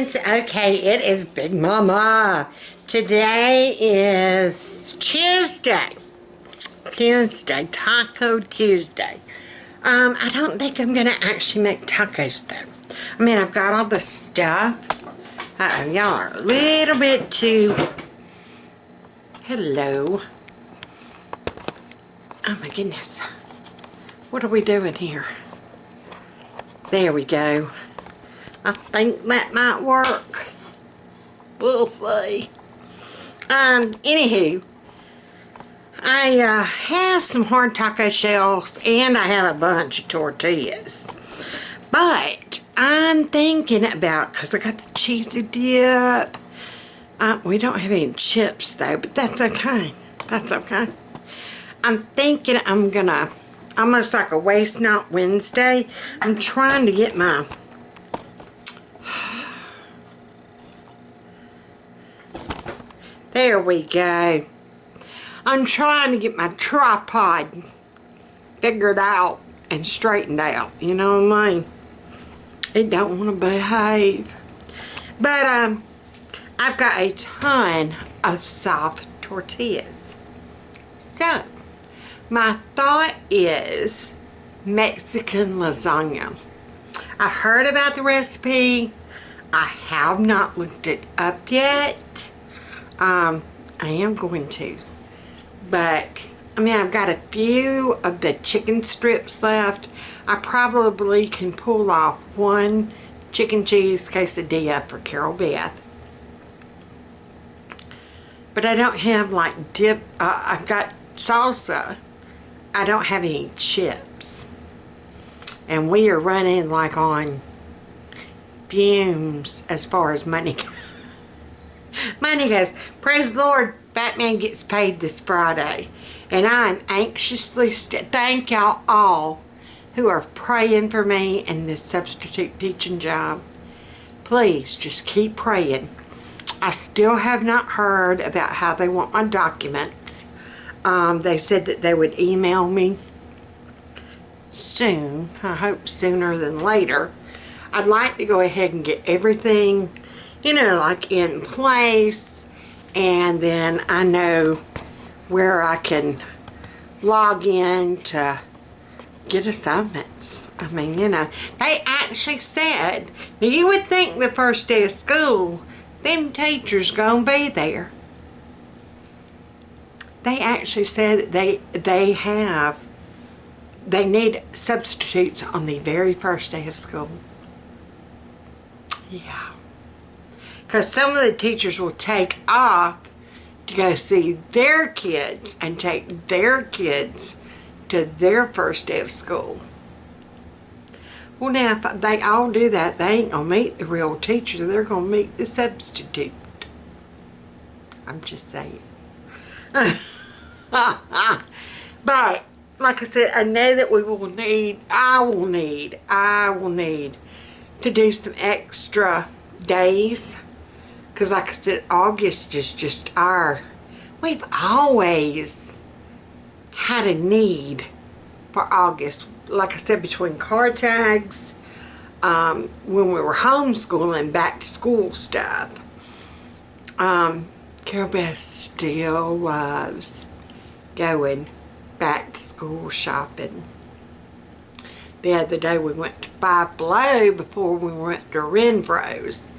friends. Okay, it is Big Mama. Today is Tuesday, Taco Tuesday. I don't think I'm gonna actually make tacos though. I mean, I've got all the stuff. Y'all are a little bit too. Hello. Oh my goodness. What are we doing here? There we go. I think that might work. We'll see. Anywho, I have some hard taco shells and I have a bunch of tortillas. But I'm thinking about, because I got the cheesy dip. We don't have any chips though, but that's okay. That's okay. I'm thinking I'm gonna, almost like a Waste Not Wednesday, I'm trying to get my there we go. I'm trying to get my tripod figured out and straightened out. You know what I mean? It don't want to behave. But I've got a ton of soft tortillas. So my thought is Mexican lasagna. I heard about the recipe. I have not looked it up yet. I am going to, but I mean, I've got a few of the chicken strips left. I probably can pull off one chicken cheese quesadilla for Carol Beth, but I don't have like dip. I've got salsa. I don't have any chips, and we are running like on fumes as far as money goes. Money goes. Praise the Lord, Batman gets paid this Friday. And I'm anxiously thank y'all all who are praying for me in this substitute teaching job. Please just keep praying. I still have not heard about how they want my documents. They said that they would email me soon. I hope sooner than later. I'd like to go ahead and get everything, you know, like in place, and then I know where I can log in to get assignments. I mean, you know, they actually said, now you would think the first day of school, them teachers gonna be there. They actually said that they need substitutes on the very first day of school. Yeah. Because some of the teachers will take off to go see their kids and take their kids to their first day of school. Well, now, if they all do that, they ain't going to meet the real teacher. They're going to meet the substitute. I'm just saying. But, like I said, I know that we will need, I will need to do some extra days. Because like I said, August is just we've always had a need for August. Like I said, between car tags, when we were homeschooling, back to school stuff. Carol Beth still loves going back to school shopping. The other day we went to Five Below before we went to Renfro's.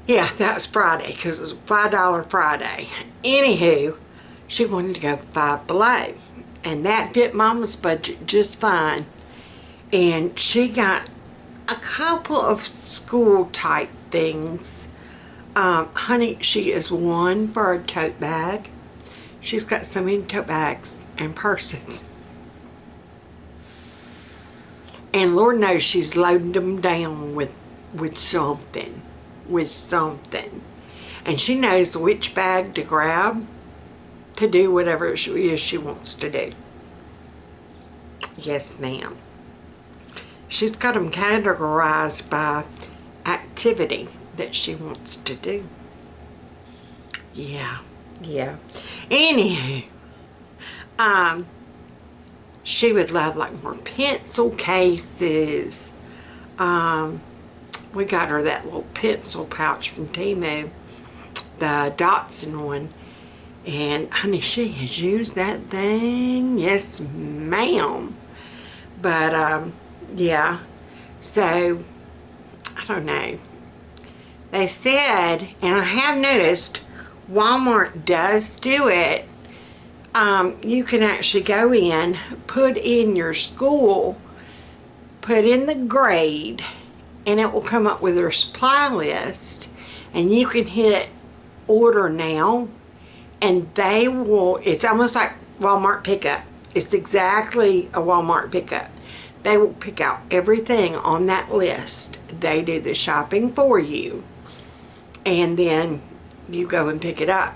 Yeah, that was Friday, because it was $5 Friday. Anywho, she wanted to go Five Below, and that fit Mama's budget just fine. And she got a couple of school type things. Honey, she is one for a tote bag. She's got so many tote bags and purses. And Lord knows she's loading them down with something. And she knows which bag to grab to do whatever it is she wants to do. Yes, ma'am. She's got them categorized by activity that she wants to do. Yeah. Anywho, she would love like more pencil cases, we got her that little pencil pouch from Temu, the Dotson one. And honey, she has used that thing. Yes, ma'am. But yeah, so I don't know. They said, and I have noticed Walmart does do it. You can actually go in, put in your school, put in the grade, and it will come up with their supply list, and you can hit order now, and they will, it's almost like Walmart pickup. It's exactly a Walmart pickup. They will pick out everything on that list. They do the shopping for you, and then you go and pick it up.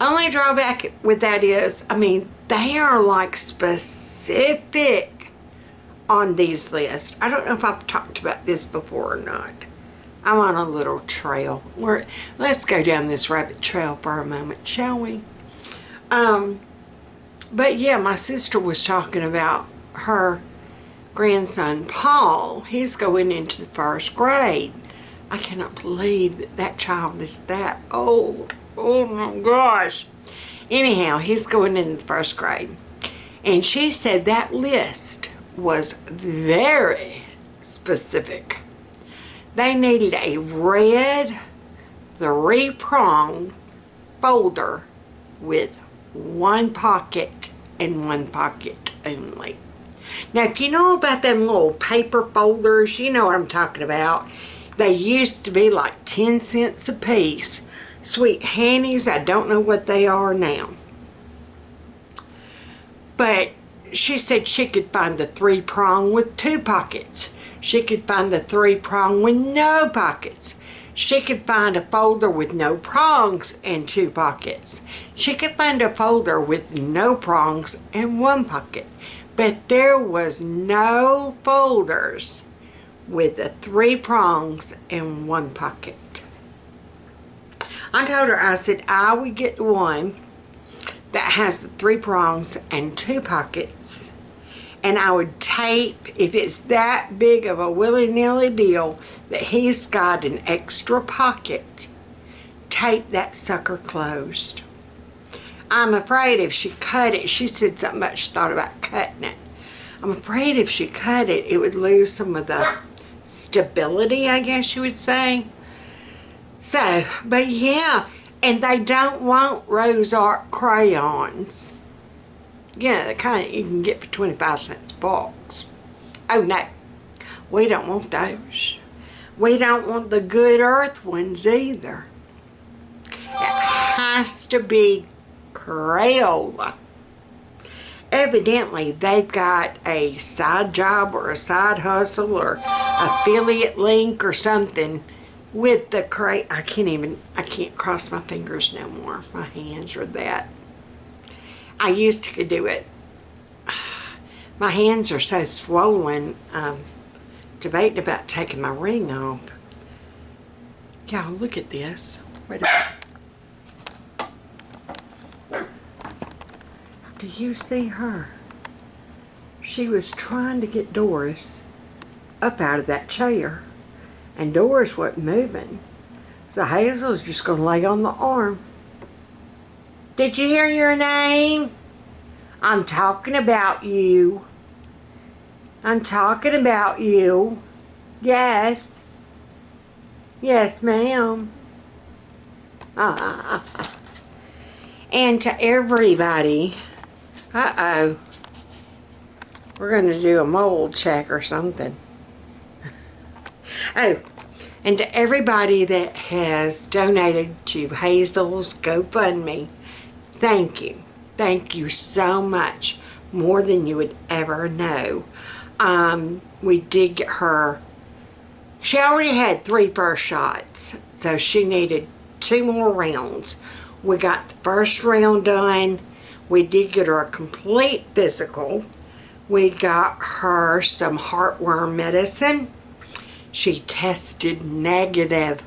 Only drawback with that is, I mean, they are like specific on these lists. I don't know if I've talked about this before or not. I'm on a little trail. Let's go down this rabbit trail for a moment, shall we? But yeah, my sister was talking about her grandson, Paul. He's going into the 1st grade. I cannot believe that that child is that old. Oh my gosh. Anyhow, he's going in the 1st grade. And she said that list was very specific. They needed a red 3-prong folder with 1 pocket and 1 pocket only. Now, if you know about them little paper folders, you know what I'm talking about. They used to be like 10 cents a piece. Sweet handies, I don't know what they are now. But she said she could find the 3-prong with 2 pockets. She could find the 3-prong with no pockets. She could find a folder with no prongs and 2 pockets. She could find a folder with no prongs and 1 pocket. But there was no folders with the 3 prongs and 1 pocket. I told her, I said, I would get the one that has the 3 prongs and 2 pockets. And I would tape, if it's that big of a willy-nilly deal that he's got an extra pocket, tape that sucker closed. I'm afraid if she cut it, she said something about she thought about cutting it. I'm afraid if she cut it, it would lose some of the stability, I guess you would say. So, but yeah, and they don't want Rose Art crayons. Yeah, the kind of you can get for 25 cents a box. Oh no, we don't want those. We don't want the Good Earth ones either. It has to be Crayola. Evidently, they've got a side job or a side hustle or affiliate link or something with the I can't cross my fingers no more. My hands are that. I used to do it. My hands are so swollen. Debating about taking my ring off. Y'all, look at this. Wait a minute. Do you see her? She was trying to get Doris up out of that chair. And Doris wasn't moving. So Hazel's just going to lay on the arm. Did you hear your name? I'm talking about you. I'm talking about you. Yes. Yes, ma'am. And to everybody, we're going to do a mold check or something. Oh, and to everybody that has donated to Hazel's GoFundMe, thank you. Thank you so much. More than you would ever know. We did get her, she already had 3 first shots, so she needed 2 more rounds. We got the first round done. We did get her a complete physical. We got her some heartworm medicine. She tested negative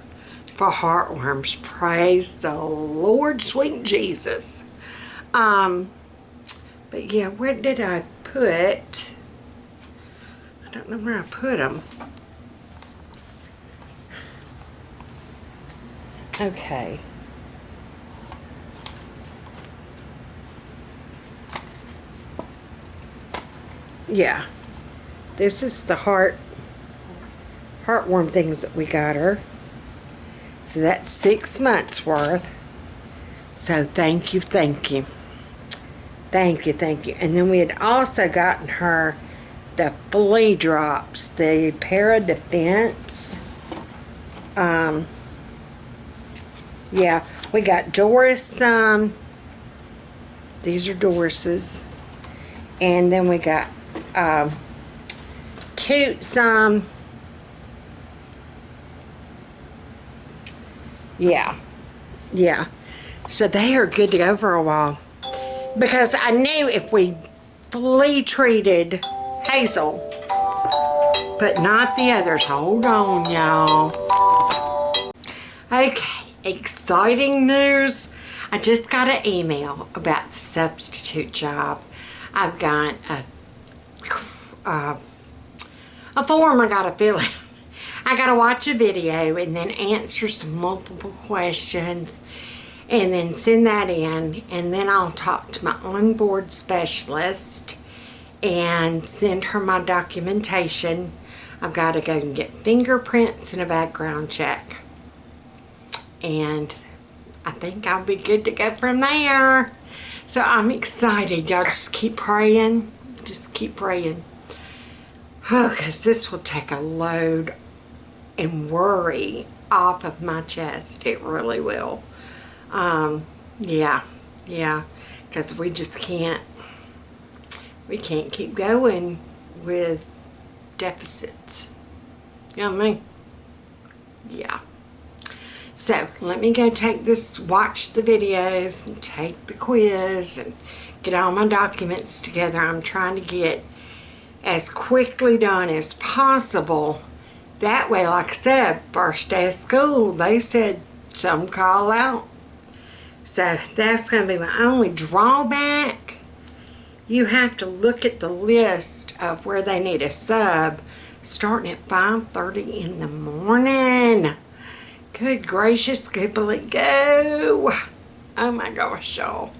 for heartworms. Praise the Lord, sweet Jesus. But yeah, where did I put? I don't know where I put them. Okay. Yeah. This is the heartworm things that we got her. So that's 6 months worth. So thank you, thank you. Thank you, thank you. And then we had also gotten her the flea drops, the Paradefense. Yeah, we got Doris some. These are Doris's. And then we got Toot some. Yeah. Yeah. So they are good to go for a while. Because I knew if we flea treated Hazel, but not the others. Hold on, y'all. Okay, exciting news. I just got an email about the substitute job. I've got a form I gotta fill out. I gotta watch a video and then answer some multiple questions and then send that in, and then I'll talk to my on-board specialist and send her my documentation. I've got to go and get fingerprints and a background check, and I think I'll be good to go from there. So I'm excited. Y'all just keep praying. Just keep praying. Oh, because this will take a load and worry off of my chest. It really will. Yeah, because we just can't keep going with deficits. You know what I mean? Yeah. So let me go watch the videos and take the quiz and get all my documents together. I'm trying to get as quickly done as possible. That way, like I said, first day of school, they said some call out. So that's going to be my only drawback. You have to look at the list of where they need a sub starting at 5:30 in the morning. Good gracious, goodly go. Oh my gosh, y'all.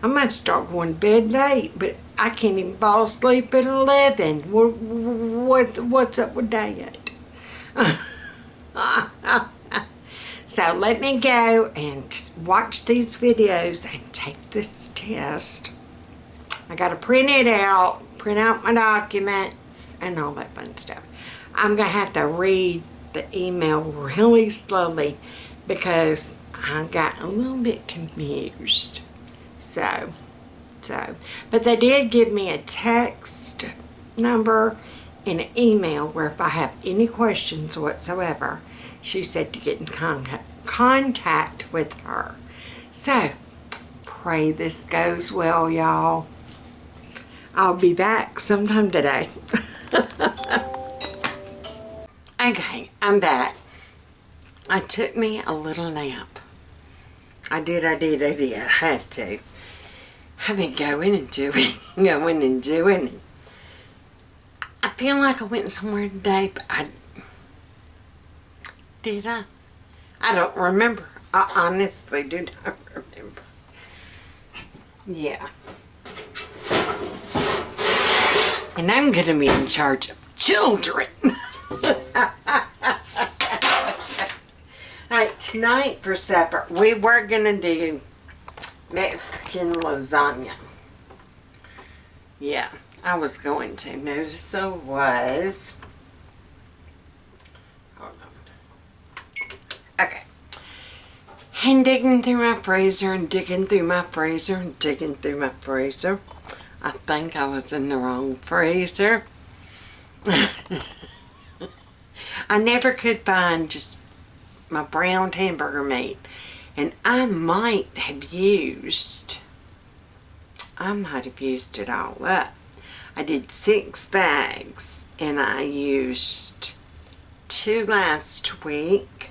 I might start going to bed late, but I can't even fall asleep at 11. What's up with that? So let me go and watch these videos and take this test. I got to print it out, print out my documents, and all that fun stuff. I'm going to have to read the email really slowly because I got a little bit confused. But they did give me a text number and an email where if I have any questions whatsoever, she said to get in contact with her. So, pray this goes well, y'all. I'll be back sometime today. Okay, I'm back. I took me a little nap. I did. I had to. I've been going and doing. I feel like I went somewhere today, but did I? I don't remember. I honestly do not remember. Yeah. And I'm going to be in charge of children. Alright, tonight for supper, we were going to do Mexican lasagna. Yeah, I was going to. Notice I was. Hold on. Okay. And digging through my freezer and digging through my freezer and digging through my freezer. I think I was in the wrong freezer. I never could find just my browned hamburger meat. And I might have used it all up. I did 6 bags and I used 2 last week,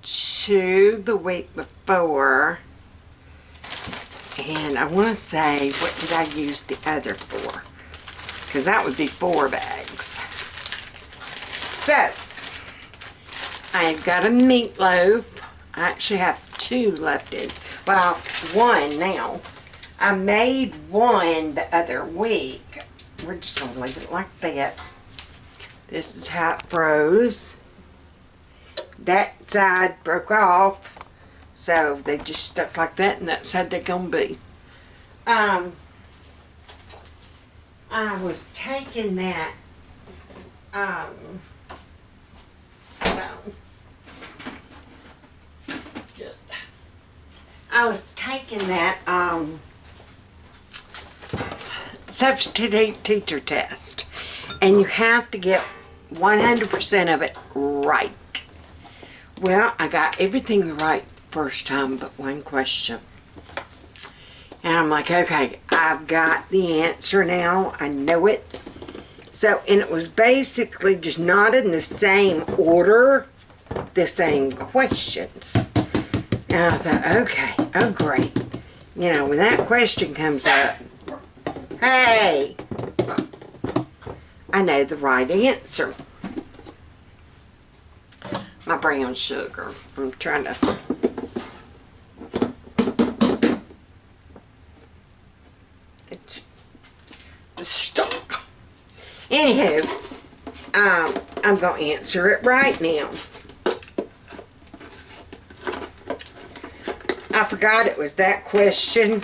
2 the week before, and I want to say, what did I use the other for? Because that would be 4 bags. So, I've got a meatloaf I actually have 2 left in. Well, 1 now. I made 1 the other week. We're just going to leave it like that. This is how it froze. That side broke off. So they just stuck like that, and that's how they're going to be. I was taking that, substitute teacher test, and you have to get 100% of it right. Well, I got everything right first time but 1 question. And I'm like, okay, I've got the answer now. I know it. So, and it was basically just not in the same order, the same questions. And I thought, okay, oh great. You know, when that question comes up, hey, I know the right answer. My brown sugar. I'm trying to... It's stuck. Anywho, I'm going to answer it right now. I forgot it was that question.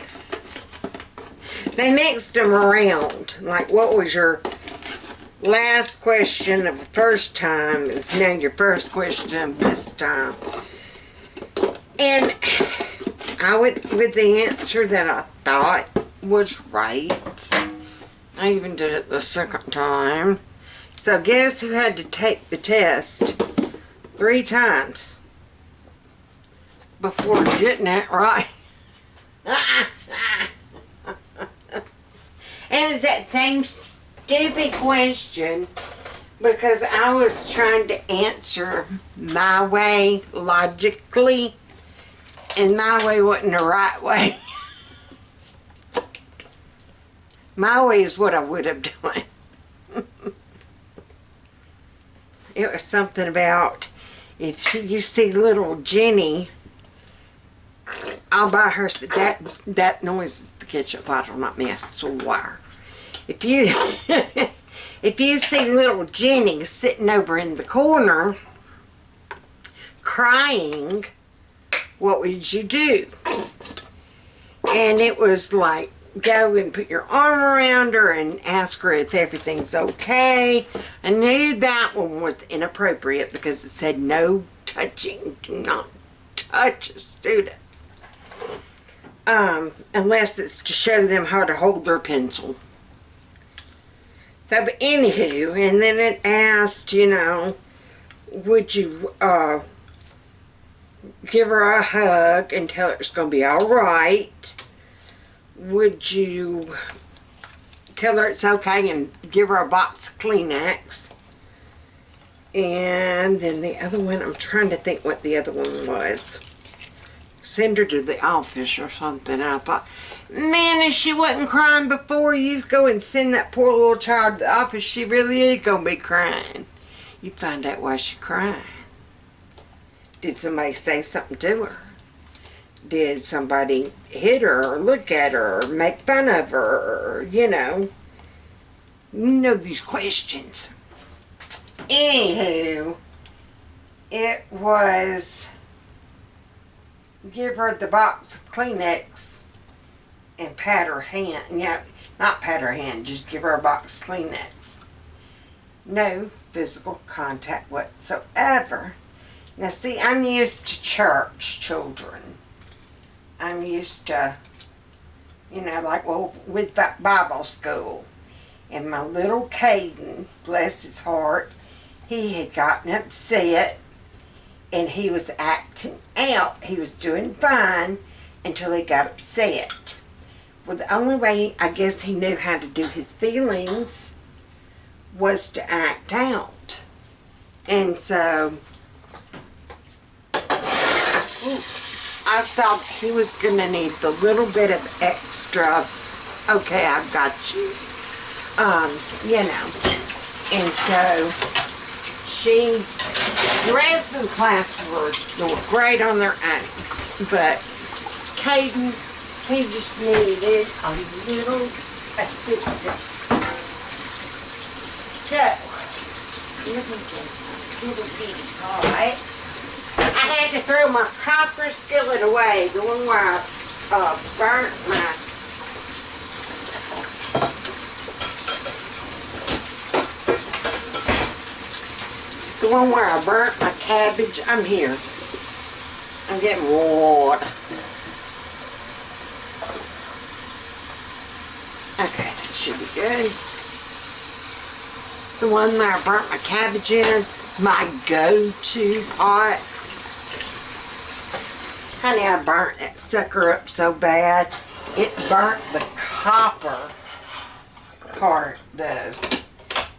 They mixed them around. Like, what was your last question of the first time is now your first question of this time. And I went with the answer that I thought was right. I even did it the second time. So guess who had to take the test 3 times before getting it right? And it's that same stupid question because I was trying to answer my way logically, and my way wasn't the right way. My way is what I would have done. It was something about, if you see little Jenny, I'll buy her, that noise is the ketchup bottle, not me, I swear. If you, if you see little Jenny sitting over in the corner, crying, what would you do? And it was like, go and put your arm around her and ask her if everything's okay. I knew that one was inappropriate because it said no touching. Do not touch a student. Unless it's to show them how to hold their pencil. So, but anywho, and then it asked, you know, would you give her a hug and tell her it's going to be all right? Would you tell her it's okay and give her a box of Kleenex? And then the other one, I'm trying to think what the other one was. Send her to the office or something. And I thought, man, if she wasn't crying before, you go and send that poor little child to the office, she really is going to be crying. You find out why she's crying. Did somebody say something to her? Did somebody hit her or look at her or make fun of her or, you know these questions. Anywho, it was give her the box of Kleenex and pat her hand. Yeah, not pat her hand, just give her a box of Kleenex. No physical contact whatsoever. Now see, I'm used to church children. I'm used to, you know, like, well, with that Bible school. And my little Caden, bless his heart, he had gotten upset and he was acting out. He was doing fine until he got upset. Well, the only way I guess he knew how to do his feelings was to act out. And so, I thought he was going to need the little bit of extra, okay, I've got you, you know. And so, the rest of the class were doing great on their own, but Caden, he just needed a little assistance. So, let me get a little bitty pot. I had to throw my copper skillet away, the one where I burnt my cabbage. I'm here. I'm getting water. Okay, that should be good. The one that I burnt my cabbage in, my go-to pot. Honey, I burnt that sucker up so bad. It burnt the copper part, though.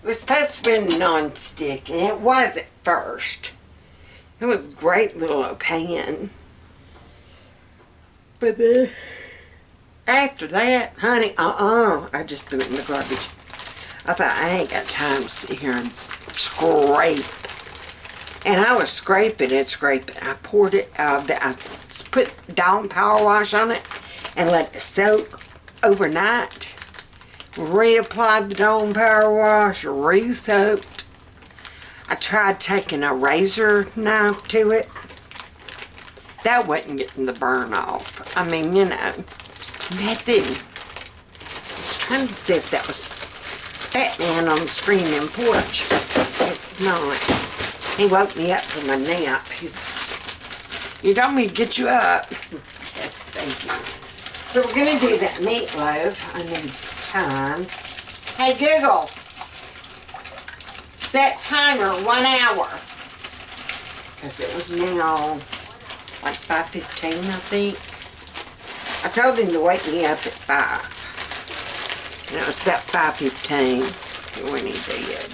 It was supposed to be non-stick, and it was at first. It was a great little pan. But after that, honey, I just threw it in the garbage. I thought, I ain't got time to sit here and scrape. And I was scraping it. I poured it, I put Dawn Power Wash on it and let it soak overnight. Reapplied the Dawn Power Wash, re-soaked. I tried taking a razor knife to it. That wasn't getting the burn off. I mean, you know, nothing. I was trying to see if that was FATMAN on the screaming porch. It's not. He woke me up from a nap. You told me to get you up. Yes, thank you. So we're going to do that meatloaf. I need time. Hey, Google. Set timer 1 hour. Because it was now like 5:15, I think. I told him to wake me up at 5. And it was about 5:15 when he did.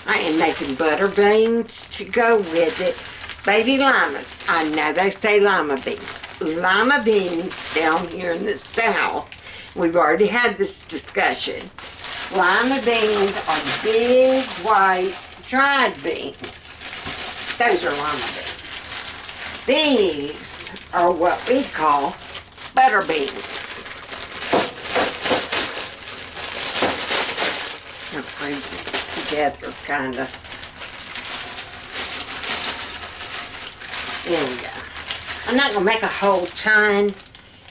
I am making butter beans to go with it. Baby limas. I know they say lima beans. Lima beans down here in the South. We've already had this discussion. Lima beans are big, white, dried beans. Those are lima beans. These are what we call butter beans. I'll freeze it together, kind of. There we go. I'm not going to make a whole ton.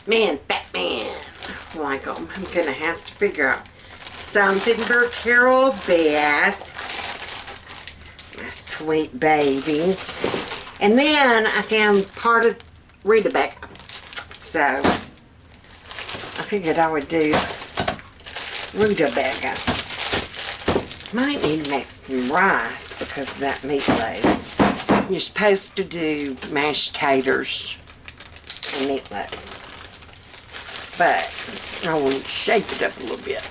Man, FATMAN, like them. I'm going to have to figure out something for Carol Beth. My sweet baby. And then I found part of rutabaga. So, I figured I would do rutabaga. Might need to make some rice because of that meatloaf. You're supposed to do mashed taters and meatloaf. But I want to shape it up a little bit.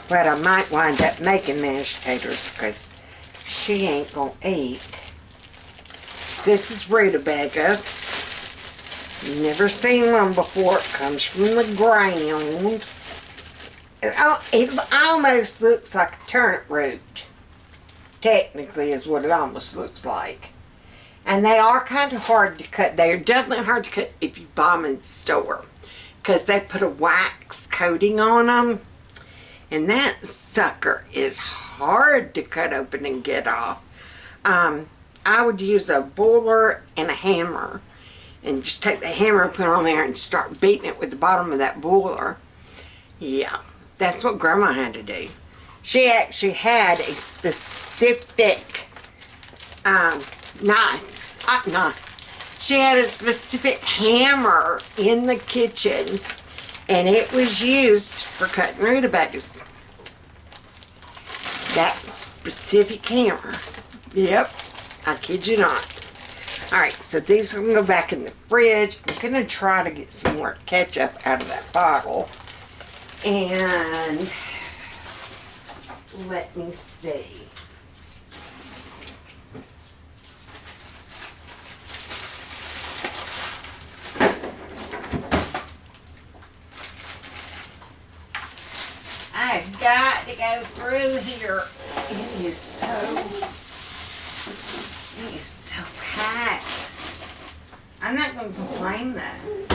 But I might wind up making mashed taters because she ain't going to eat. This is rutabaga. You've never seen one before. It comes from the ground. It almost looks like a turnip root. Technically is what it almost looks like. And they are kind of hard to cut. They are definitely hard to cut if you buy them in the store. Because they put a wax coating on them. And that sucker is hard to cut open and get off. I would use a buller and a hammer. And just take the hammer, put it on there, and start beating it with the bottom of that buller. Yeah, that's what Grandma had to do. She actually had a specific knife. She had a specific hammer in the kitchen, and it was used for cutting rutabagas. That specific hammer. Yep, I kid you not. Alright, so these are going to go back in the fridge. I'm going to try to get some more ketchup out of that bottle. And let me see. I have got to go through here. It is so packed. I'm not going to complain though.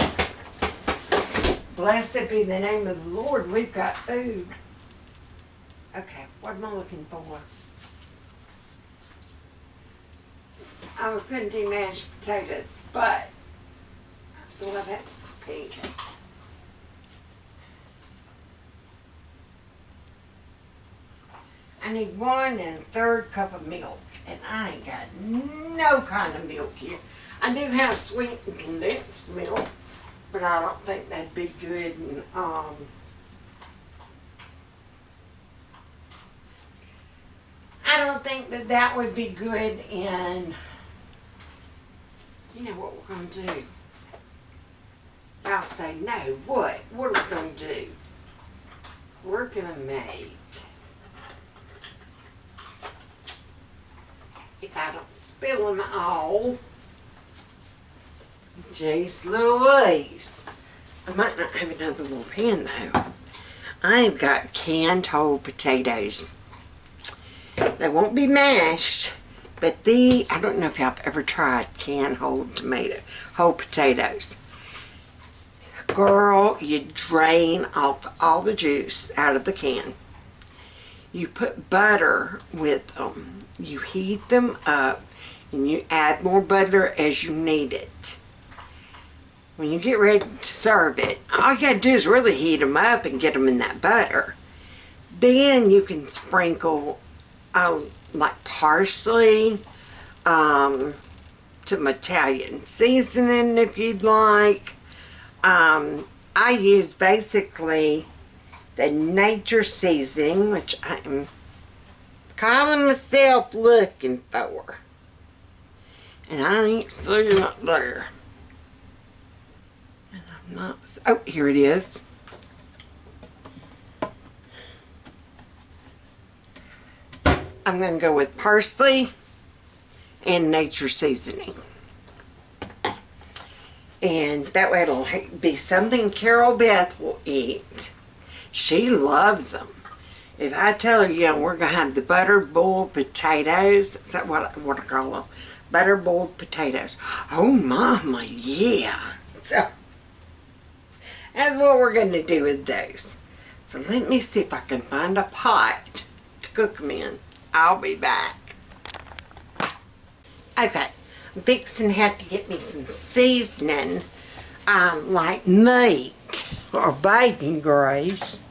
Blessed be the name of the Lord, we've got food. Okay, what am I looking for? I was going to do mashed potatoes, but, well, that's my pancakes. I need 1 1/3 cup of milk, and I ain't got no kind of milk here. I do have sweet and condensed milk, but I don't think that'd be good. And, I don't think that that would be good in, you know what we're going to do? I'll say no. What? What are we going to do? We're going to make, if I don't spill them all, jeez Louise. I might not have another little pan though. I've got canned whole potatoes. They won't be mashed, but I don't know if y'all have ever tried canned whole potatoes. Girl, you drain off all the juice out of the can. You put butter with them. You heat them up, and you add more butter as you need it. When you get ready to serve it, all you gotta do is really heat them up and get them in that butter. Then you can sprinkle like parsley, some Italian seasoning if you'd like. I use basically the nature seasoning, which I am calling myself looking for. And I ain't seeing it there. And I'm not, oh, here it is. I'm going to go with parsley and nature seasoning. And that way it'll be something Carol Beth will eat. She loves them. If I tell her, you know, we're going to have the butter boiled potatoes, is that what I call them? Butter boiled potatoes. Oh, mama, yeah. So, that's what we're going to do with those. So let me see if I can find a pot to cook them in. I'll be back. Okay, I'm fixing to have to get me some seasoning, like meat or bacon grease.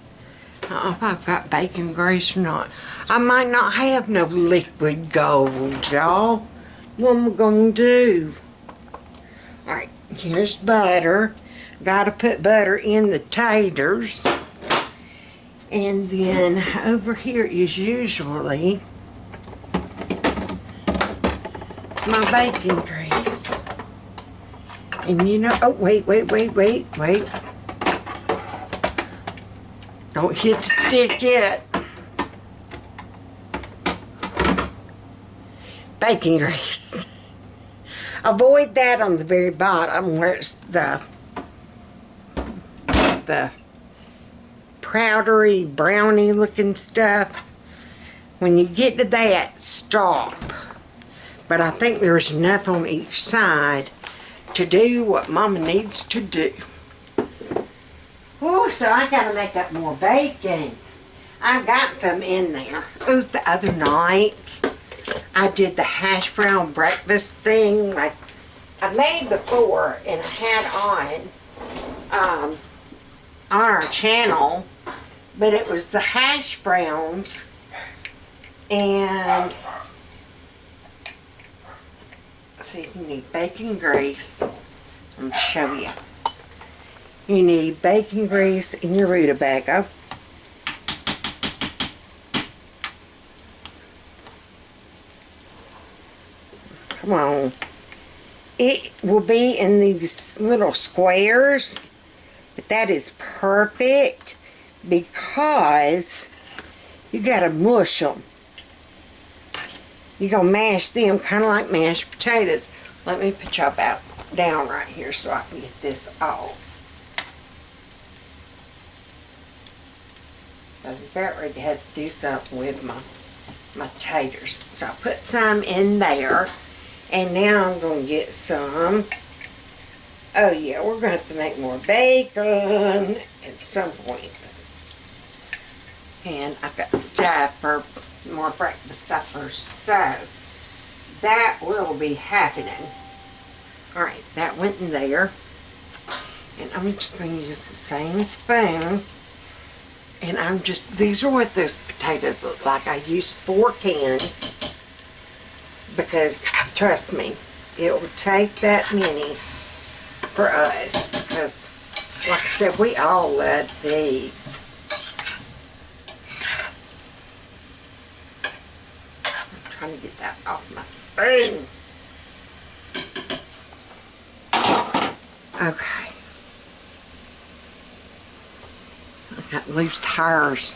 I don't know if I've got bacon grease or not. I might not have no liquid gold, y'all. What am I going to do? Alright, here's butter. Gotta put butter in the taters. And then over here is usually my bacon grease. And you know, oh wait. Don't hit the stick yet. Bacon grease. Avoid that on the very bottom where it's the powdery, browny looking stuff. When you get to that, stop. But I think there's enough on each side to do what Mama needs to do. Oh, so I gotta make up more bacon. I've got some in there. Oh, the other night I did the hash brown breakfast thing like I made before, and I had on our channel, but it was the hash browns, and see, you need bacon grease. I'm going to show you. You need bacon grease in your rutabaga. Come on. It will be in these little squares, but that is perfect because you got to mush them. You're going to mash them kind of like mashed potatoes. Let me put y'all down right here so I can get this off. I was about ready to have to do something with my taters. So I put some in there. And now I'm going to get some. Oh yeah, we're going to have to make more bacon at some point. And I've got stuff for more breakfast suppers. So that will be happening. Alright, that went in there. And I'm just going to use the same spoon. And these are what those potatoes look like. I used 4 cans. Because, trust me, it will take that many for us. Because, like I said, we all love these. I'm trying to get that off my spoon. Okay. I got loose tires.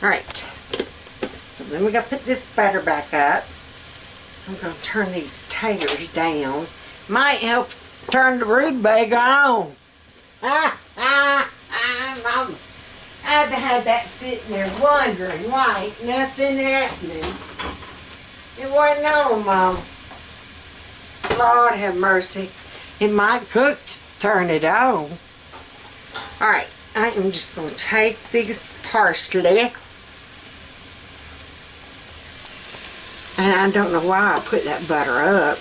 Alright. So then we got to put this batter back up. I'm going to turn these taters down. Might help turn the rutabaga on. Mom. I've had that sitting there wondering why ain't nothing happening. It wasn't on, Mom. Lord have mercy. It might cook, turn it on. Alright, I am just going to take this parsley. And I don't know why I put that butter up.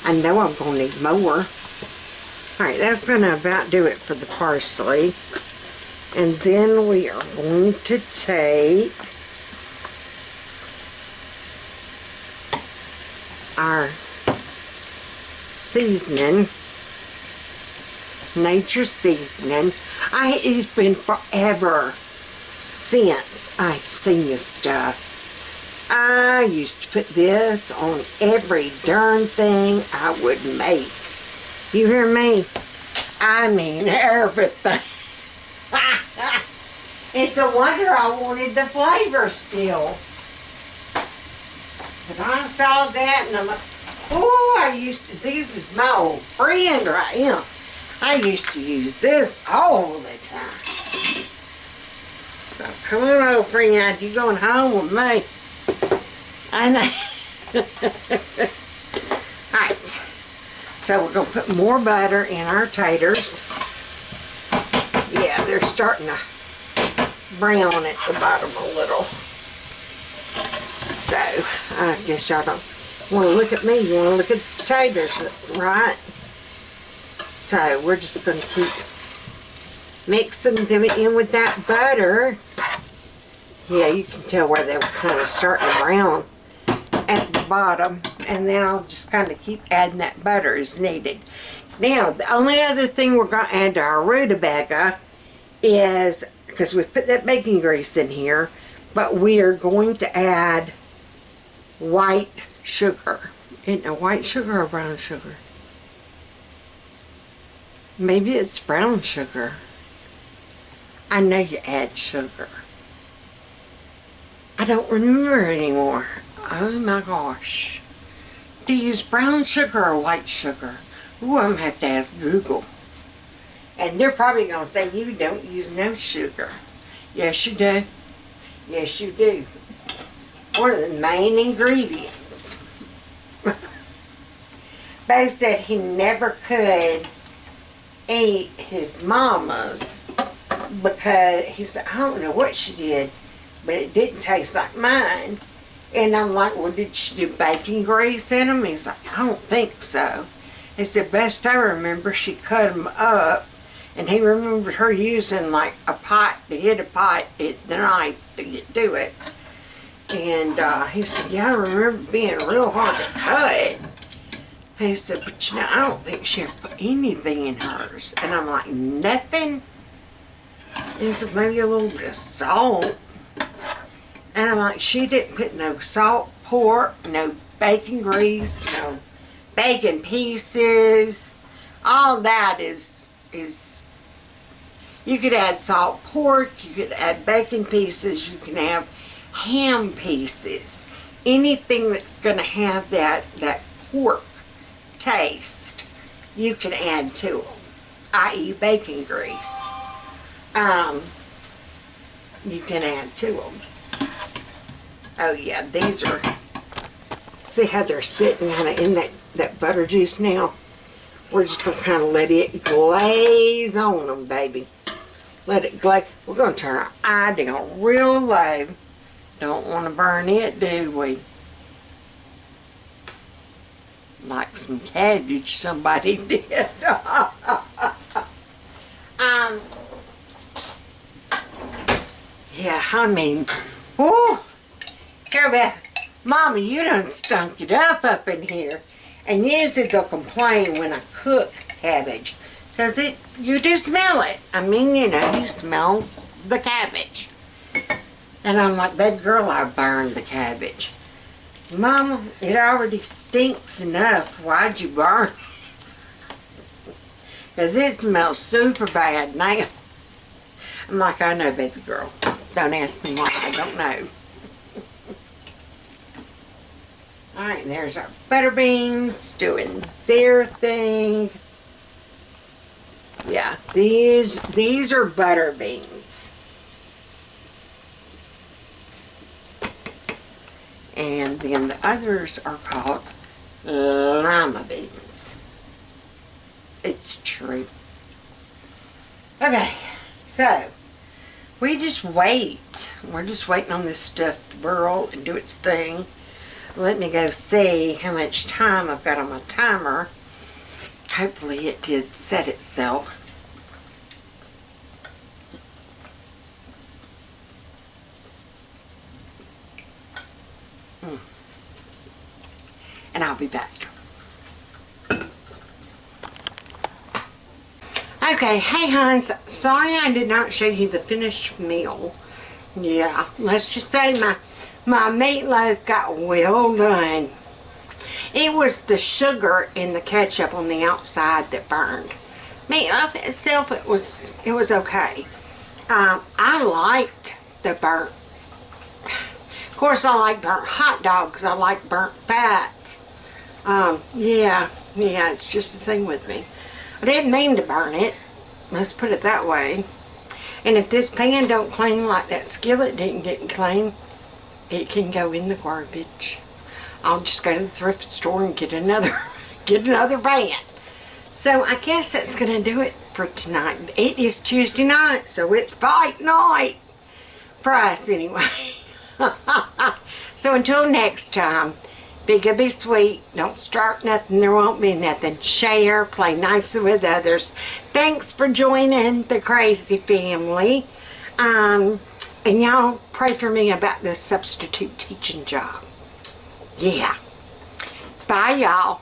I know I'm going to need more. Alright, that's going to about do it for the parsley. And then we are going to take our seasoning, nature seasoning. It's been forever since I've seen this stuff. I used to put this on every darn thing I would make. You hear me? I mean everything. It's a wonder I wanted the flavor still. But I saw that and I'm like, oh, this is my old friend right here. I used to use this all the time. So come on, old friend, you going home with me? I know. Alright. So we're going to put more butter in our taters. Yeah, they're starting to brown at the bottom a little. So, I guess y'all don't want to look at me. You want to look at the taters, right? So, we're just going to keep mixing them in with that butter. Yeah, you can tell where they were kind of starting to brown at the bottom. And then I'll just kind of keep adding that butter as needed. Now, the only other thing we're going to add to our rutabaga is, because we put that baking grease in here, but we are going to add white sugar. Isn't it white sugar or brown sugar? Maybe it's brown sugar. I know you add sugar. I don't remember anymore. Oh my gosh. Do you use brown sugar or white sugar? Ooh, I'm going to have to ask Google. And they're probably going to say, you don't use no sugar. Yes, you do. Yes, you do. One of the main ingredients. Bo said he never could eat his mama's because he said, I don't know what she did, but it didn't taste like mine. And I'm like, well, did she do baking grease in them? He's like, I don't think so. He said, best I remember, she cut them up. And he remembered her using like a pot, to hit a pot at the knife to get to it. And he said, yeah, I remember being real hard to cut. He said, but you know, I don't think she ever put anything in hers. And I'm like, nothing? He said, maybe a little bit of salt. And I'm like, she didn't put no salt pork, no bacon grease, no bacon pieces. All that is you could add salt pork, you could add bacon pieces, you can have ham pieces. Anything that's going to have that pork taste, you can add to them, i.e. bacon grease. you can add to them. Oh yeah, these are, see how they're sitting kind of in that butter juice now? We're just going to kind of let it glaze on them, baby. Let it glaze. We're going to turn our eye down real low. Don't want to burn it, do we? Like some cabbage somebody did. Yeah, I mean, whoo, Carol, Mama, you done stunk it up in here. And usually they'll complain when I cook cabbage, because you do smell it. I mean, you know, you smell the cabbage. And I'm like, that girl, I burned the cabbage. Mama, it already stinks enough. Why'd you burn it? Because it smells super bad now. I'm like, I know, baby girl. Don't ask me why, I don't know. Alright, there's our butter beans doing their thing. Yeah, these are butter beans. And then the others are called lima beans. It's true. Okay, so we just wait. We're just waiting on this stuff to burl and do its thing. Let me go see how much time I've got on my timer. Hopefully it did set itself. And I'll be back. Okay, hey Hans, sorry I did not show you the finished meal. Yeah, let's just say my meatloaf got well done. It was the sugar and the ketchup on the outside that burned. Meatloaf itself, it was okay. I liked the burnt. Of course, I like burnt hot dogs. I like burnt fat. Yeah, it's just a thing with me. I didn't mean to burn it. Let's put it that way. And if this pan don't clean like that skillet didn't get clean, it can go in the garbage. I'll just go to the thrift store and get another pan. So I guess that's going to do it for tonight. It is Tuesday night, so it's fight night for us anyway. So until next time, be good, be sweet. Don't start nothing, there won't be nothing. Share, play nicer with others. Thanks for joining the crazy family. And y'all pray for me about this substitute teaching job. Yeah. Bye, y'all.